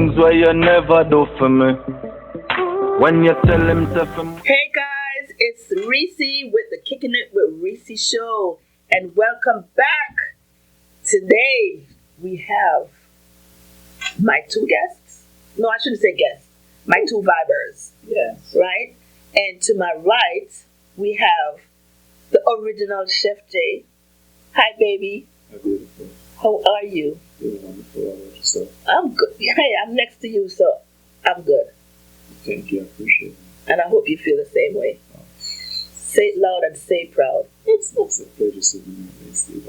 things where you never do for me. When you tell him to Hey guys, it's Reecy with the Kickin It with Reecy show, and welcome back. Today we have my two guests. No, I shouldn't say guests. My two vibers. Yes. Right? And to my right, we have the original Chef J. Hi, baby. Hi, beautiful. How are you? Doing wonderful. How about yourself? I'm good. Hey, I'm next to you, so I'm good. Thank you. I appreciate it. And I hope you feel the same way. Oh. Say it loud and say it proud. It's a pleasure sitting next to you.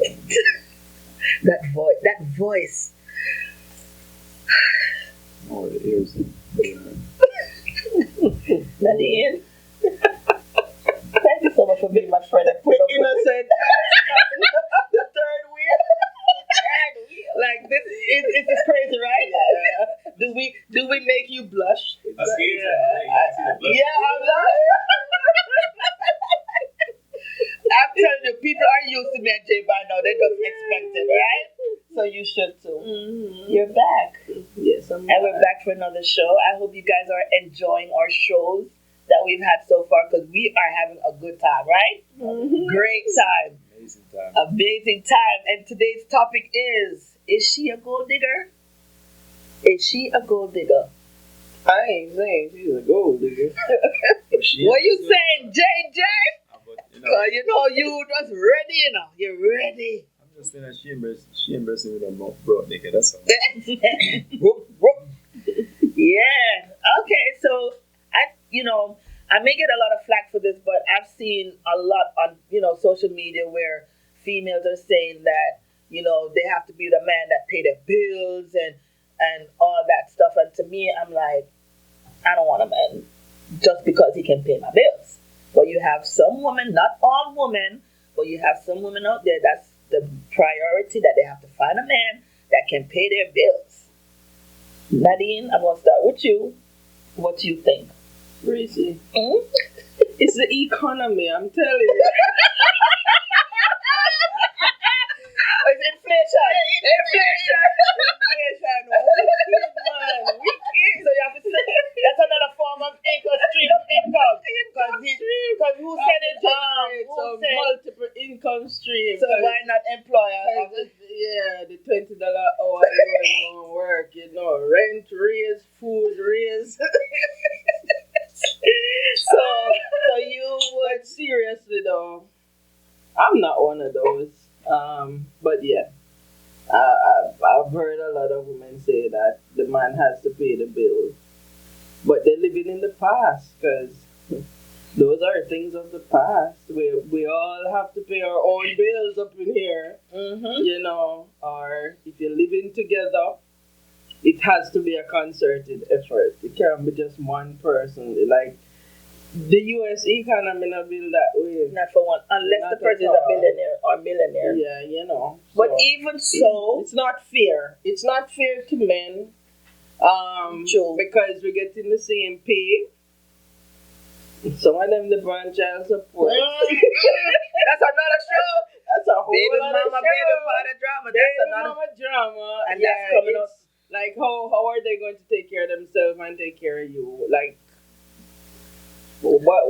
That voice. Oh, the ears. Nadine. Thank you so much for being my friend. I put up innocent. The third wheel. Like this is this crazy, right? Yeah. Do we make you blush? I see it. Yeah, I'm like. I'm telling you, people are used to me and Jay by now. They just expect it, right? So you should too. Mm-hmm. You're back. Yes, I'm back. And we're back for another show. I hope you guys are enjoying our shows that we've had so far, because we are having a good time, right? Mm-hmm. Great time. Amazing time. Amazing time. And today's topic is she a gold digger? Is she a gold digger? I ain't saying she's a gold digger. What you saying, JJ? You know, you just ready, You're ready. I'm just saying that she embracing with a mouth broad nigga, that's all. Yeah. Okay, so I may get a lot of flack for this, but I've seen a lot on, social media where females are saying that, they have to be the man that pay their bills and all that stuff. And to me, I'm like, I don't want a man just because he can pay my bills. But you have some women, not all women, but you have some women out there, that's the priority, that they have to find a man that can pay their bills. Nadine, I'm going to start with you. What do you think? Reecy. It's the economy, I'm telling you. It's inflation. Wicked. So you have to say that's another form of income. Because who said it? Multiple income streams. So why not employer? Yeah, the $20 hour going work, rent raise, food raise. So you would. But seriously though, I'm not one of those. But yeah, I've heard a lot of women say that the man has to pay the bills, but they're living in the past, because those are things of the past. We all have to pay our own bills up in here, or if you're living together, it has to be a concerted effort. It can't be just one person. Like, the U.S. economy not built that way. Not for one, unless the person is a billionaire or millionaire. Yeah, But even so, it's not fair. It's not fair to men. True. Because we're getting the same pay. Some of them, the brand child support. That's another show. That's a whole baby other mama, show. baby father drama. That's Baby another mama drama. and that's coming up. Like, how are they going to take care of themselves and take care of you? Like, what?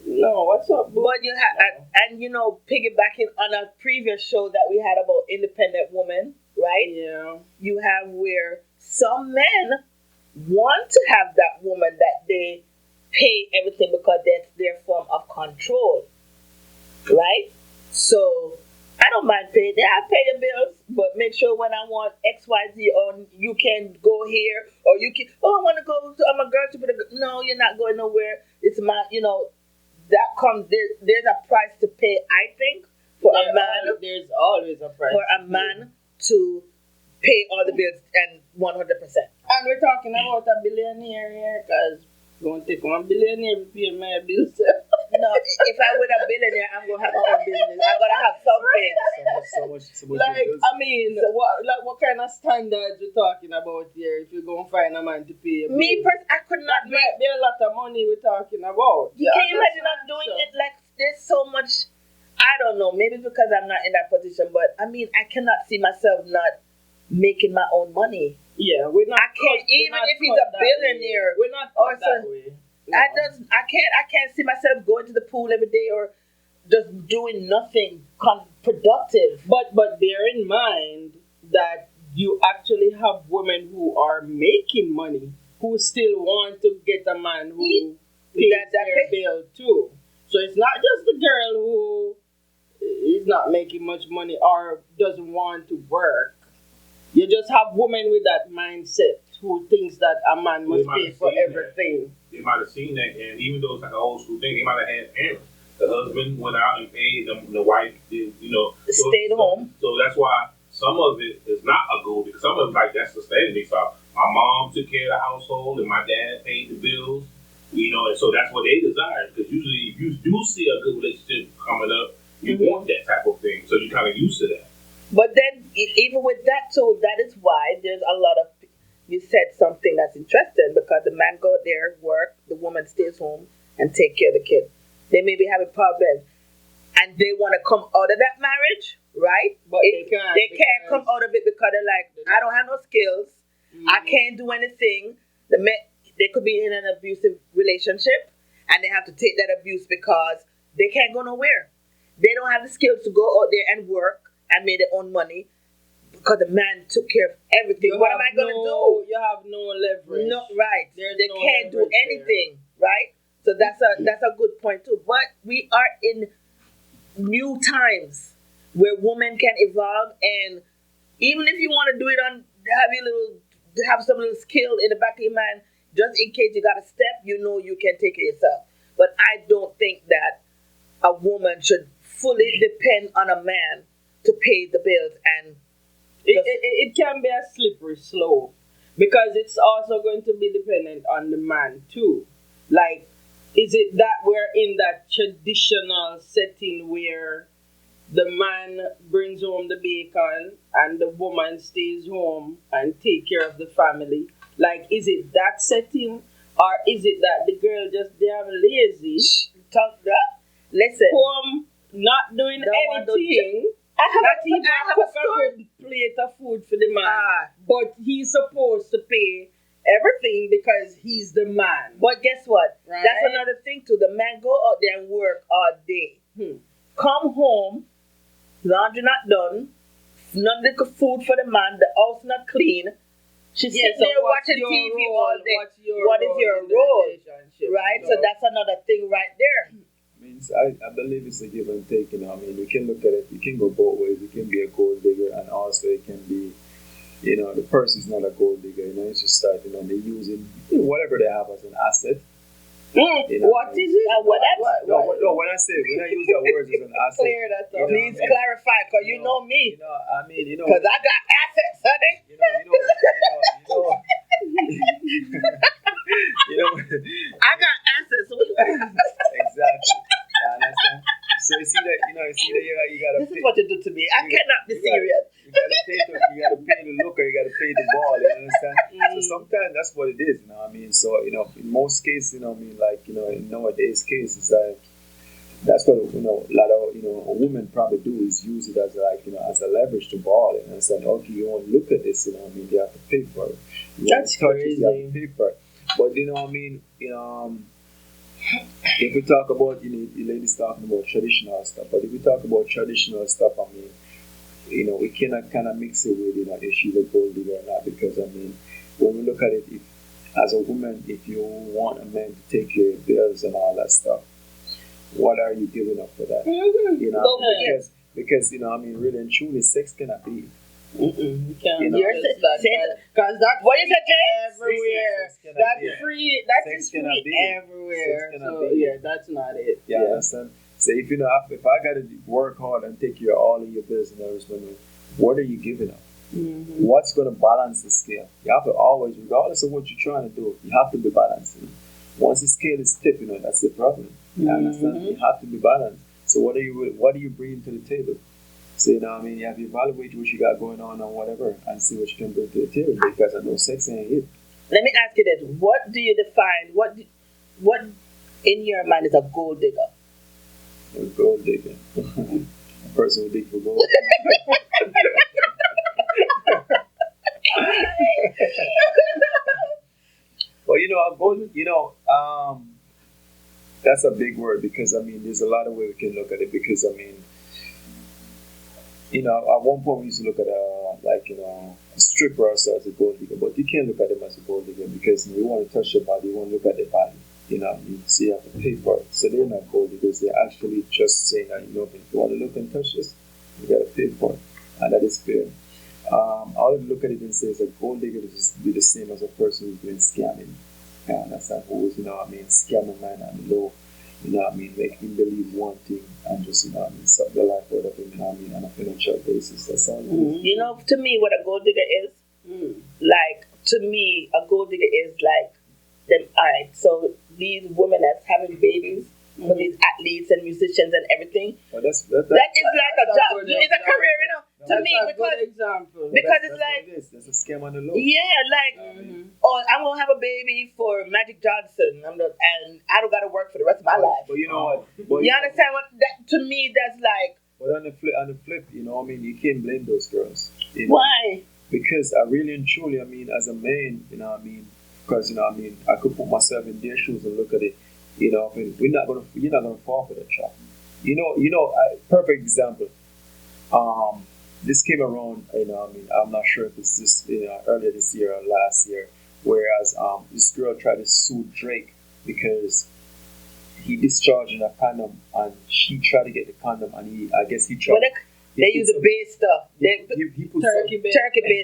No, what's up? Boo? But you have, and piggybacking on a previous show that we had about independent women, right? Yeah. You have where some men want to have that woman that they pay everything because that's their form of control, right? So I don't mind paying. I pay the bills, but make sure when I want X, Y, Z, or you can go here, or you can. Oh, I want to go. I'm a girl to be. No, you're not going nowhere. It's my. That comes. There's a price to pay. I think for a man. There's always a price for a man to pay all the bills and 100%. And we're talking about a billionaire here, because going to take $1 billionaire to pay my bills. No, if I were a billionaire, I'm gonna have my own business. I'm gonna have something. So much. Like, I mean, what kind of standards we're talking about here? If you're gonna find a man to pay a bill? I could not. There are a lot of money we're talking about. You can imagine not doing it. Like, there's so much. I don't know. Maybe because I'm not in that position, but I mean, I cannot see myself not making my own money. Yeah, we're not. I can't, even if he's a billionaire. We're not Or taught that so- way. No. I can't see myself going to the pool every day or just doing nothing productive. But bear in mind that you actually have women who are making money who still want to get a man who pays their bill too. So it's not just the girl who is not making much money or doesn't want to work. You just have women with that mindset who thinks that a man must pay for everything. They might have seen that, and even though it's like an old school thing, they might have had parents. The husband went out and paid them, the wife did, Stayed home. So that's why some of it is not a goal, because some of it, like, that's the standard they saw. My mom took care of the household, and my dad paid the bills, and so that's what they desire. Because usually, if you do see a good relationship coming up, you want that type of thing, so you're kind of used to that. But then, even with that too, that is why there's a lot of. You said something that's interesting, because the man go there, work, the woman stays home and take care of the kid. They may be having problems, and they want to come out of that marriage, right? But they can't come out of it because they're like, I don't have no skills. I can't do anything. They could be in an abusive relationship, and they have to take that abuse because they can't go nowhere. They don't have the skills to go out there and work and make their own money because the man took care of everything. What am I going to do? You have no leverage. No, right. They no can't do leverage anything, right? So that's a good point too. But we are in new times where women can evolve, and even if you want to do it have some little skill in the back of your mind, just in case you got a step, you can take it yourself. But I don't think that a woman should fully depend on a man to pay the bills, and it can be a slippery slope because it's also going to be dependent on the man too. Like, is it that we're in that traditional setting where the man brings home the bacon and the woman stays home and take care of the family? Like, is it that setting, or is it that the girl just damn lazy? Listen, home not doing anything. I have a good plate of food for the man, but he's supposed to pay everything because he's the man. But guess what? Right? That's another thing too. The man go out there and work all day. Come home, laundry not done, none of the food for the man, the house not clean. She's sitting there watching TV all day. What is your role? Right? So that's another thing right there. I believe it's a give and take. You can look at it. You can go both ways. You can be a gold digger, and also it can be, the person's not a gold digger. It's just starting, they're using whatever they have as an asset. What is it? No, when I use that word as an asset, clear that up. Please clarify, because you know me. Because I got assets, honey. I got assets. Exactly. I understand. So you see that you gotta. This is what you do to me. I cannot be serious. You gotta pay the looker. You gotta pay the ball. You understand? So sometimes that's what it is. So in most cases, in nowadays cases, that's what a lot of a woman probably do is use it as as a leverage to ball. And say, okay, you want to look at this. You have to pay for it. That's crazy. You have to pay for it. But if we talk about, the ladies talking about traditional stuff, but if we talk about traditional stuff, we cannot kind of mix it with, if she's a gold digger or not, because, when we look at it, as a woman, if you want a man to take your bills and all that stuff, what are you giving up for that? Because really and truly, sex cannot be. Because that's what is it, everywhere. That's free. That is free everywhere. So yeah, that's not it. Yeah, understand. So if if I gotta work hard and take care of all of your business, what are you giving up? What's gonna balance the scale? You have to always, regardless of what you're trying to do, you have to be balanced. Once the scale is tipping, that's the problem. You understand? You have to be balanced. So what are you bringing to the table? So, you have to evaluate what you got going on or whatever and see what you can bring to the table, because I know sex ain't it. Let me ask you this. What do you define, what in your mind is a gold digger? A gold digger. A person who dig for gold. Well, I'm going. That's a big word because there's a lot of ways we can look at it. Because at one point we used to look at a stripper also as a gold digger, but you can't look at them as a gold digger because you want to touch their body, you want to look at their body. So you have to pay for it. So they're not gold diggers. They're actually just saying that if you want to look and touch this, you got to pay for it, and that is fair. I would look at it and say a gold digger is just be the same as a person who's doing scamming. That's like always, scamming man on the low, make him believe one thing and just, suck the life out of him, on a financial basis. That's all. To me, what a gold digger is, like, to me, a gold digger is like them. Alright, so these women that's having babies for these athletes and musicians and everything. Well, that is like a job. It's a career, To me, because it's like there's a scam on the low. Yeah, like I'm gonna have a baby for Magic Johnson. And I don't gotta work for the rest of my life. But you know what? You understand what? To me, that's like. But on the flip, you can't blame those girls. Why? Because I really and truly, as a man, because I could put myself in their shoes and look at it. You're not gonna fall for that trap. Perfect example. This came around, I'm not sure if it's this, earlier this year or last year, whereas this girl tried to sue Drake because he discharged in a condom and she tried to get the condom and he tried. They use the base stuff. He put turkey base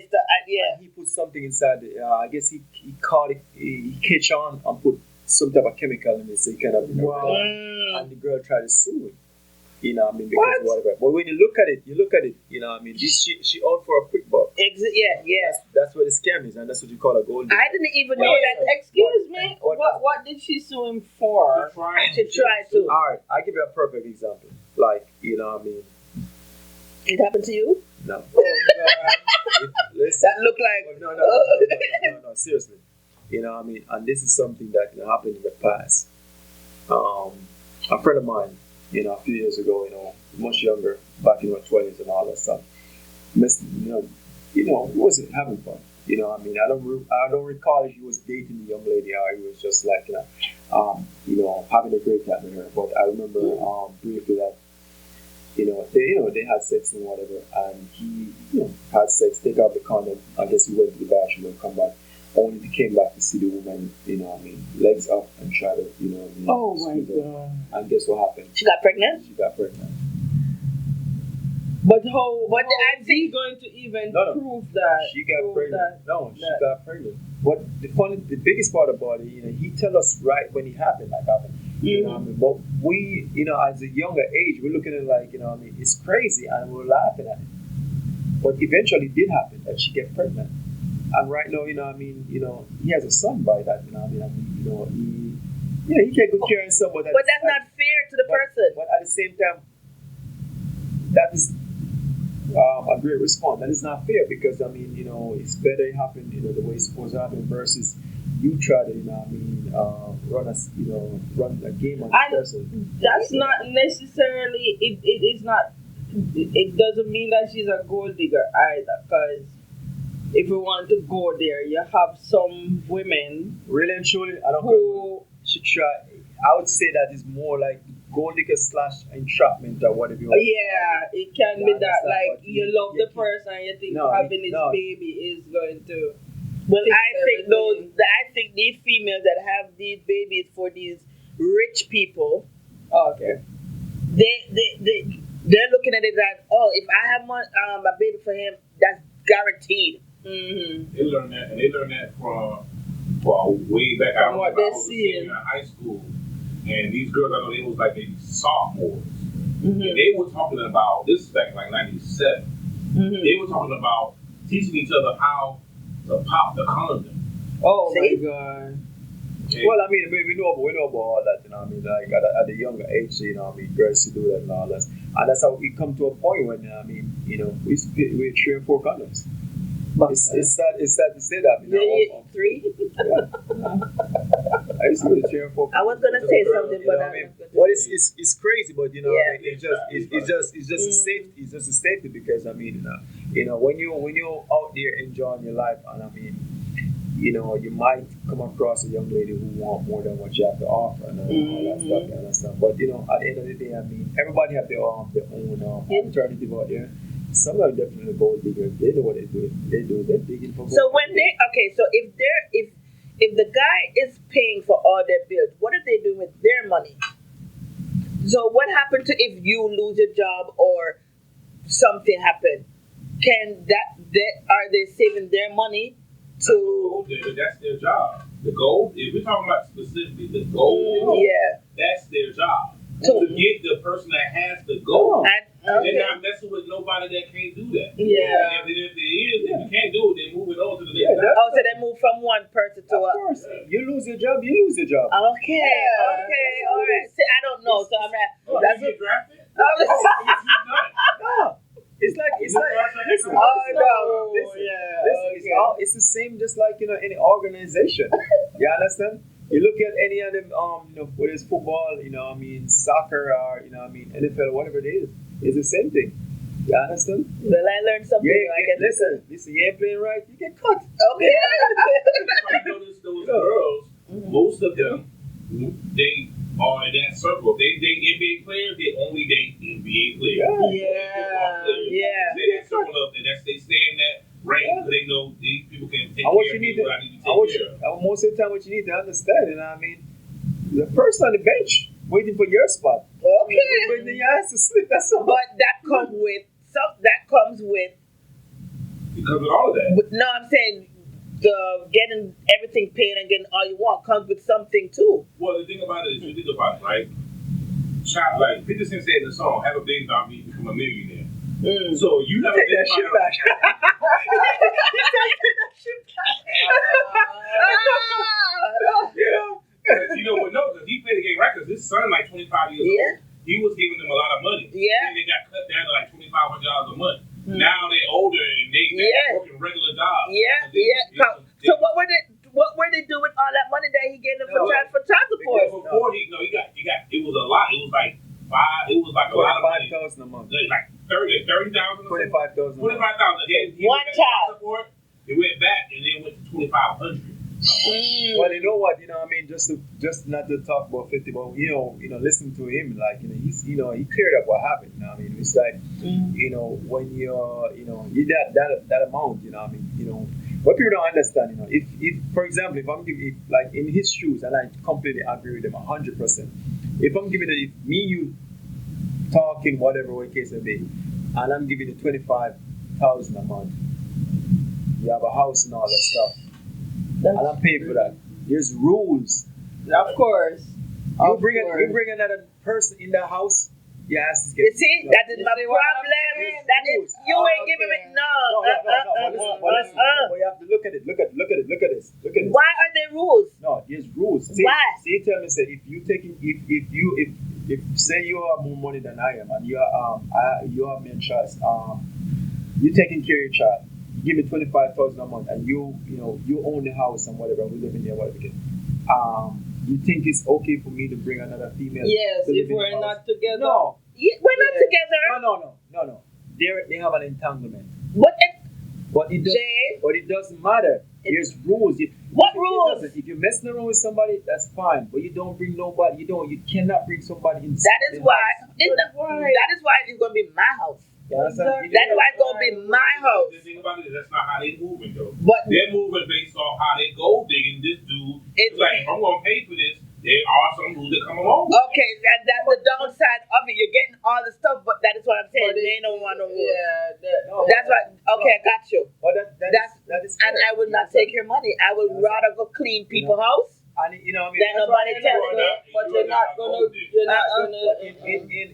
stuff. Yeah. He put something inside. He caught it. He catch on and put some type of chemical in it, so he kind of. And the girl tried to sue him. Because of whatever. But when you look at it, she out for a quick buck. Yeah. That's what the scam is, and that's what you call a gold digger. I didn't even know that. Excuse me. What did she sue him for? To try to. All right, I'll give you a perfect example. Like, It happened to you? No. That looked like. No, seriously. And this is something that happened in the past. A friend of mine, a few years ago, much younger, back in her 20s and all that stuff, he wasn't having fun. I don't recall if he was dating the young lady or he was just like, having a great time with her. But I remember briefly that, they had sex and whatever, and he, had sex, take out the condom. I guess he went to the bathroom and come back. Only he came back to see the woman, legs up and try to, oh my God. And guess what happened? She got pregnant? She got pregnant. But how I is he going to even prove that? She got pregnant. She got pregnant. But the biggest part about it, he tell us right when it happened, like happened. But we, as a younger age, we're looking at it like, it's crazy and we're laughing at it. But eventually it did happen that she get pregnant. And right now, he has a son by that, he take good care of himself. But that's not fair to the person. But at the same time, that is a great response. That is not fair because, it's better it happened, the way it's supposed to happen versus you try to, run a game on the person. That's not necessarily, it doesn't mean that she's a gold digger either, because if we want to go there, you have some women. Really and truly, I don't who should try. I would say that is more like gold digger / entrapment or whatever you want. Yeah, it can be that. Like you love the person, and you think having his baby is going to. Well, I think these females that have these babies for these rich people. Okay. They're looking at it like, if I have a baby for him, that's guaranteed. Mm-hmm. They learn that from way back. From what they're seeing in high school, and these girls, I know they was like maybe sophomores, and they were talking about this is back in like '97. They were talking about teaching each other how to pop the condom. Oh my God. Okay. Well, we know about all that, like at a younger age, girls to do that and all that. And that's how we come to a point when, we used to pay 3 or 4 condoms. It's sad to say that. 3? Yeah. I it's good. 3 or 4. I was gonna say something, You but know I'm what I mean? not gonna. Well, it's crazy, but you know, Yeah. it's just a safety. It's just a safety because I mean, when you're out there enjoying your life, and I mean, you might come across a young lady who want more than what you have to offer and all that stuff. But at the end of the day, I mean, everybody have their own alternative out there. Some are definitely gold diggers. They know what they do. They're digging for gold. So so if the guy is paying for all their bills, what are they doing with their money? So what happened to if you lose your job or something happened? Are they saving their money to? That's their job. The gold. If we're talking about specifically the gold, that's their job. To get the person that has the gold. They're not messing with nobody that can't do that. Yeah. If you can't do it, they're moving on to the next. So they move from one person to Of course, you lose your job, you lose your job. Okay, all right. See, I don't know, so I'm not. That's get drafted. No, it's like listen. It's the same, just like any organization. You understand? You look at any of them, whether it's football, soccer, or NFL, whatever it is, it's the same thing. You understand? Well, I learned something. Listen, you ain't playing right, you get cut. Okay. You notice those girls, most of them, they are in that circle. They date NBA players, they only date NBA players. Yeah. They that circle up, and they stay in that range because they know these people can take care of me what I need to take care of. Most of the time, what you need to understand, the person on the bench waiting for your spot. Okay. When you have to slip, that's all. But that comes with Because of all of that. No, I'm saying the getting everything paid and getting all you want comes with something too. Well, the thing about it is, you think about it, right? Child, like 50 Cent said in the song, "Have a baby about me, become a millionaire." So you never take that shit back. Because he played the game right. Because his son, like 25 years old, he was giving them a lot of money. Yeah. Then they got cut down to like $2,500 a month. Now they're older and they're working regular jobs. So what were they doing with all that money that he gave them for child support? Before he got it was a lot. It was like a lot of money. $25,000 a month. Like 30,000. $25,000. $25,000. One child support. It went back and then went to $2,500. Well, you know what? Just not to talk about 50, but listen to him, like he's he cleared up what happened. It's like when you that amount. What people don't understand. If for example, if I'm giving like in his shoes, and I completely agree with him 100%. If I'm giving it, if me you talking whatever way case may be, and I'm giving you $25,000 a month, you have a house and all that stuff. And I'm paying for that. There's rules. Of course. You bring another person in the house. Yes. You see, that is my problem. That is you ain't giving me no. But you have to look at it. Look at this. Why are there rules? No, there's rules. Why? See, tell me, say if say you have more money than I am, and you have me in trust, you taking care of your child. Give me $25,000 a month, and you own the house and whatever. We live in there, whatever. You think it's okay for me to bring another female? Yes, to live if in we're the not house? together. No, We're not together. No. They have an entanglement. But it doesn't matter. There's rules. What rules? If you're messing around with somebody, that's fine. But you don't bring nobody. You cannot bring somebody in. That is why it's gonna be my house. That's why it's gonna be my house. The thing about it is that's not how they moving though. But they're moving based off how they go digging. This dude, it's like if I'm gonna pay for this, there are some rules that come along. Okay, that's the downside of it. You're getting all the stuff, but that is what I'm saying. They don't want no rules. That's why. Okay, I got you. But that is fair. And I would not take your money. I would rather go clean people's house. And Then nobody telling me. But you're not gonna.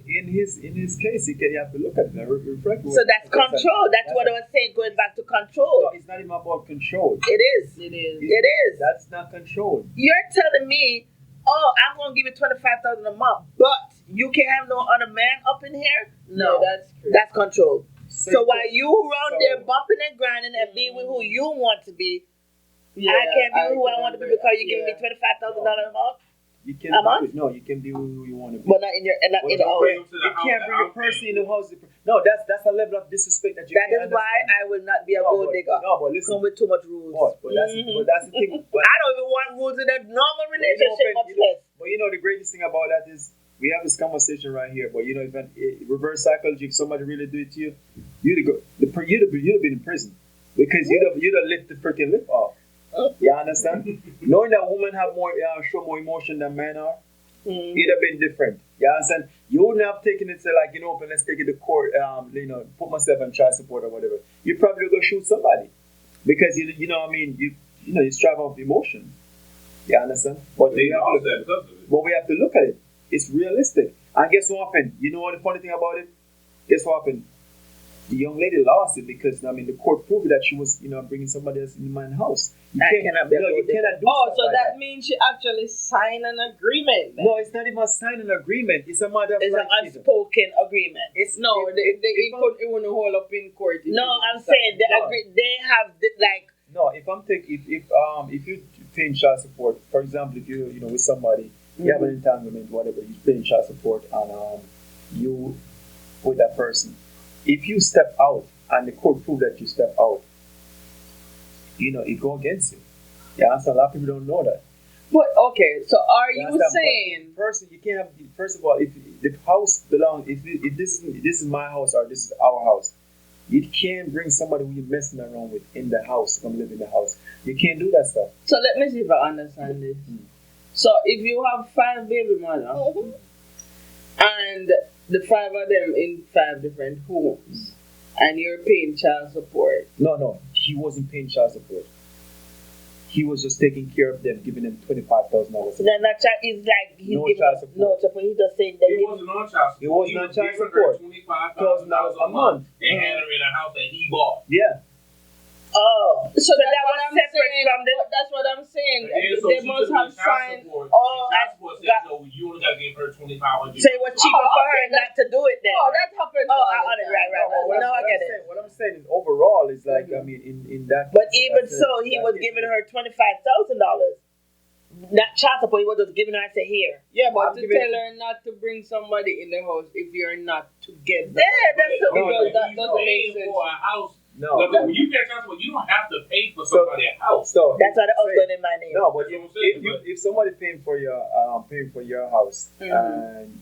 In his case, you have to look at it and reflect. So that's control. That's what I was saying. Going back to control. No, it's not even about control. It is. That's not control. You're telling me, I'm gonna give you $25,000 a month, but you can't have no other man up in here. No, that's control. So while you around there bumping and grinding and being with who you want to be, Yeah, I can't be who I can want to be remember. because you're giving me $25,000 a month. You can Am I? no, you can be who you want to be. But not in your not But in the house. you can't bring a person in the house. No, that's a level of disrespect that you That can't is why understand. I will not be a No, gold but- digger. No, but listen. Come with too much rules. But that's the thing. But, I don't even want rules in a normal but relationship, much less. but you know the greatest thing about that is we have this conversation right here. But you know, if reverse psychology, if somebody really do it to you, you'd have been in prison because you'd have lift the freaking lip off. You understand? Knowing that women have more show more emotion than men are, it'd have been different. You understand? You wouldn't have taken it to like, but let's take it to court, put myself on child support or whatever. You probably go shoot somebody. Because you strive off emotion. You understand? But we have to look at it. It's realistic. And guess what happened? You know what the funny thing about it? Guess what happened? The young lady lost it because the court proved that she was bringing somebody else in my house. You cannot do So stuff like that means she actually signed an agreement. Then. No, it's not even a sign an agreement. It's a matter of It's an unspoken agreement. It's No, it wouldn't hold up in court. No, I'm saying they have like. No, if I'm taking if you paying child support, for example, if you with somebody, you have an entanglement, whatever, you paying child support and you with that person. If you step out and the court prove that you step out, it go against you. Yeah, so a lot of people don't know that. But okay, so are you understand? saying But person, you can't have. First of all, if the house belongs, if this is my house or this is our house, you can't bring somebody who you're messing around with in the house to come live in the house. You can't do that stuff. So let me see if I understand this. So if you have 5 baby mothers and the 5 of them in 5 different homes and you're paying child support. No, he wasn't paying child support. He was just taking care of them, giving them $25,000. Then that child is like he's No giving child us support. no support. He's just saying that It wasn't on child support. It wasn't on child support. $25,000 a month and had her in a house that he bought. Yeah. Oh, so that what was I'm separate saying. from the. That's what I'm saying. And so They she must took have the child signed. support. Oh, The child support said, got- no, you only got to give her $2,500. So it was cheaper for her okay, not to do it then. Oh, that happens. Oh, all I the on it, time. right. No, I get it. What I'm saying is overall is like, I mean, in that. But even so, he was giving her $25,000. Not child support. He was just giving her and say, "Here." Yeah, but I'm to giving tell her not to bring somebody in the house if you're not together. Yeah, that's so. No, Because that He's doesn't make paying sense. for a house. No. But when you pay child support, you don't have to pay for somebody's house. So That's why the house going in my name. no, but That's what I'm saying, if somebody paying for your house and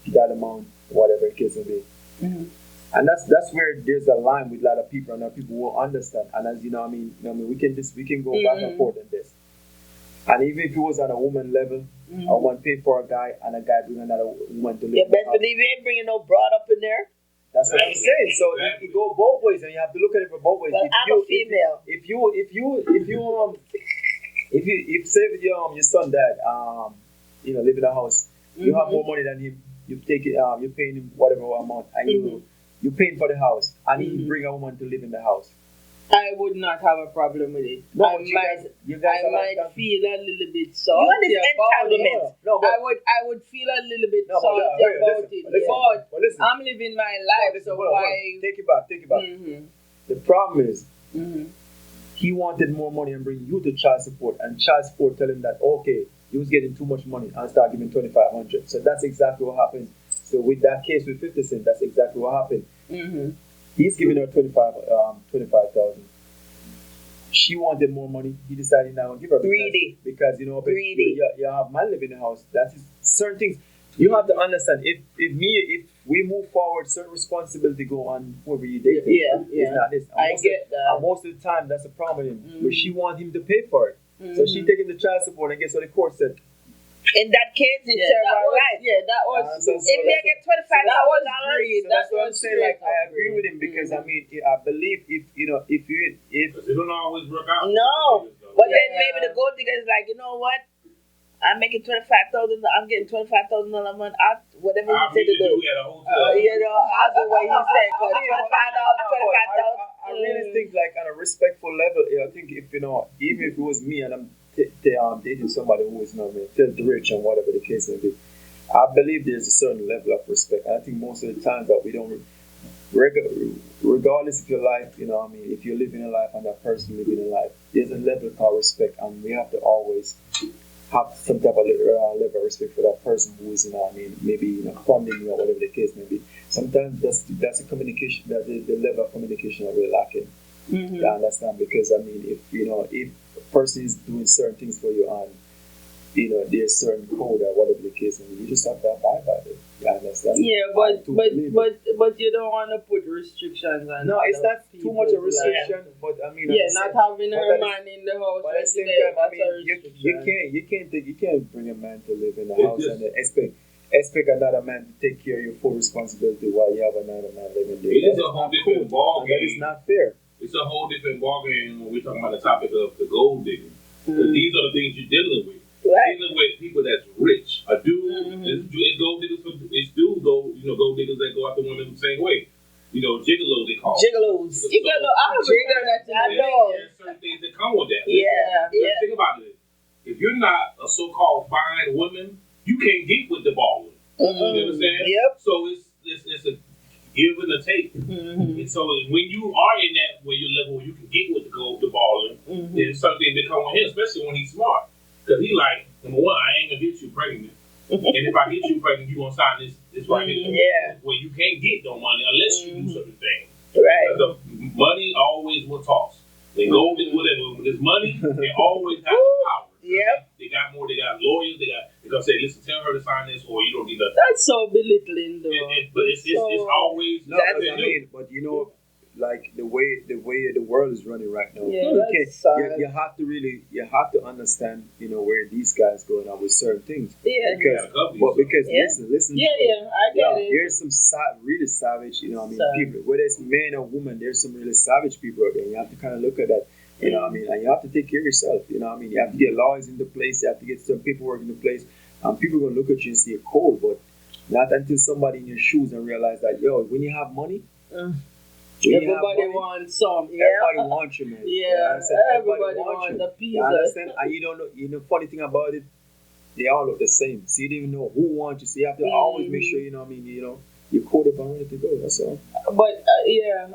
that amount, whatever the case may be, and that's where there's a line with a lot of people, and people will understand. And as we can go back and forth on this. And even if it was on a woman level, a woman pay for a guy and a guy bring another woman to live. You in the best house. believe you ain't bringing no broad up in there. That's what I'm saying. So it go both ways, and you have to look at it from both ways. Well, I'm a female. If say your son dad live in a house, you have more money than him. You take it, you're paying him whatever amount, and you're paying for the house, and he bring a woman to live in the house. I would not have a problem with it. No, I you guys I are might like, feel a little bit You salty want this about it. entanglement. No, but I would feel a little bit No, but salty about listen, it. But listen. I'm living my life, so Hold on. why? Take it back. Mhm. The problem is Mhm. he wanted more money and bring you to child support, and child support tell him that okay, he was getting too much money and start giving $2,500. So that's exactly what happened. So with that case with 50 Cent, that's exactly what happened. Mhm. He's giving her 25,000. She wanted more money. He decided now to give her Greedy. because Greedy. you have man living in the house. That is certain things you have to understand. If we move forward, certain responsibility go on whoever you date. Yeah. It's not this. And I most get of, that. And most of the time, that's a problem. But she want him to pay for it. So she taking the child support, and guess what the court said? In that case, it served that her was, right. yeah, that was. So If they get $25,000, So that's what I'm saying. Like I agree with him because I mean I believe if Because it don't always work out. No, but then Yeah. maybe the gold digger is like, you know what? I'm making $25,000. I'm getting $25,000 a month. Whatever I'll he said meet to you do. at a hotel. I'll do what he said. Cause $25,000. I really think like on a respectful level, I think if even if it was me and I'm dating somebody who is filthy rich and whatever the case may be, I believe there's a certain level of respect. And I think most of the times that we don't regardless of your life, you know, what I mean, if you're living a life and that person living a life, there's a level called respect, and we have to always have some type of level of respect for that person who is, you know, what I mean, maybe, you know, funding you or whatever the case may be. Sometimes that's a communication, that the level of communication that we're lacking. You understand? Because I mean, if a person is doing certain things for you and you know there's certain code or whatever the case, and you just have to abide by it. You understand? Yeah, but you don't want to put restrictions on. No, it's not too much of restriction, but I mean, not having a man in the house. But at the same time, I mean, you can't bring a man to live in the house and expect another man to take care of your full responsibility while you have another man living there. It is a whole different ball game. That is not fair. It's a whole different ballgame when we're talking about the topic of the gold digging. Because these are the things you're dealing with. Right. Dealing with people that's rich. A dude, it's gold diggers, it's dudes, gold diggers that go after women the same way. You know, gigolos they call Gigolos. So, I know. there's certain things that come with that. Yeah. Think about it. If you're not a so-called fine woman, you can't get with the baller. You understand? Yep. So it's a give and a take. And so when you are in that where you level where you can get with the baller, then something that come with him, especially when he's smart. Because he like, number one, I ain't gonna get you pregnant. And if I get you pregnant, you gonna sign this right here. Yeah. Where you can't get no money unless you do certain things. Right. Because the money always will toss. They go with whatever. With this money, they always have the power. Yep. They got more, they got lawyers, they're gonna say, listen, tell her to sign this or you don't get nothing. That's so belittling, though. But it's always No, but I mean, but you know, like the way the world is running right now, Yeah, you have to understand, you know, where these guys going on with certain things. Yeah. Because listen. I get it. There's some really savage, you know, what I mean, people. Whether it's man or woman, there's some really savage people out there. You have to kind of look at that. You know what I mean? And you have to take care of yourself. You know what I mean? You have to get laws into place. You have to get some paperwork into place. People are going to look at you and see a code, but not until somebody in your shoes and realize that, yo, when you have money, everybody wants some. Everybody wants you, man. Yeah, everybody wants a piece. You understand? And you don't know, you know, funny thing about it, they all look the same. So you don't even know who wants you. So you have to always make sure, you know what I mean, you know, you're caught up and ready to go. That's all. But yeah,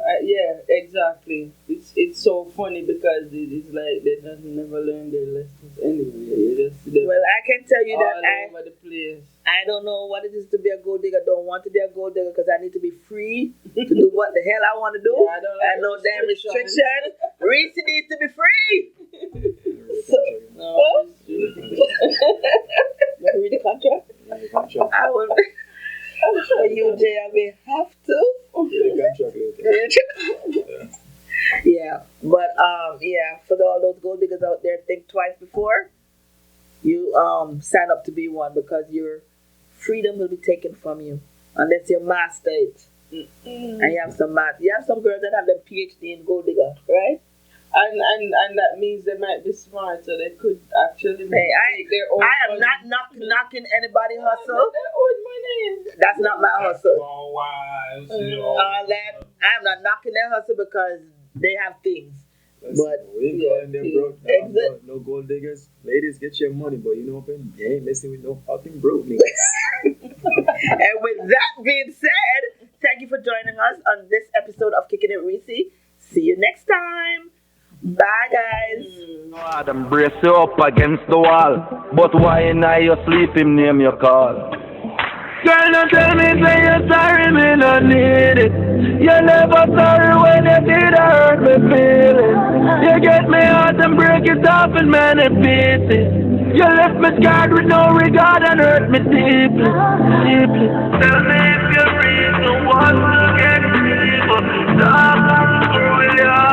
exactly. It's so funny because it's like they just never learn their lessons anyway. Well, I can tell you that all over the place. I don't know what it is to be a gold digger. Don't want to be a gold digger because I need to be free to do what the hell I want to do. Yeah, I don't like no damn restriction. Reecy needs to be free. Read the contract. I will. For you, Jay, I may have to. Yeah, but for all those gold diggers out there, think twice before you sign up to be one, because your freedom will be taken from you unless you master it. And you have some girls that have their PhD in gold digger, right? And that means they might be smart, so they could actually make their own. I am not knocking anybody's hustle. Their own money. That's not my hustle. I am not knocking their hustle because they have things. But we ain't calling them broke. No gold diggers. Ladies, get your money, but you know what? You ain't messing with no fucking broke niggas. And with that being said, thank you for joining us on this episode of Kickin' It Reecy. See you next time. Bye, guys. No, Adam, brace you up against the wall. But why not you sleep him name your call? Girl, don't tell me say you're sorry, me not need it. You never sorry when you did hurt me feelings. You get me out and break it off in many pieces. You left me scarred with no regard and hurt me deeply, deeply. Tell me if you're reason what to get people. Stop, will you?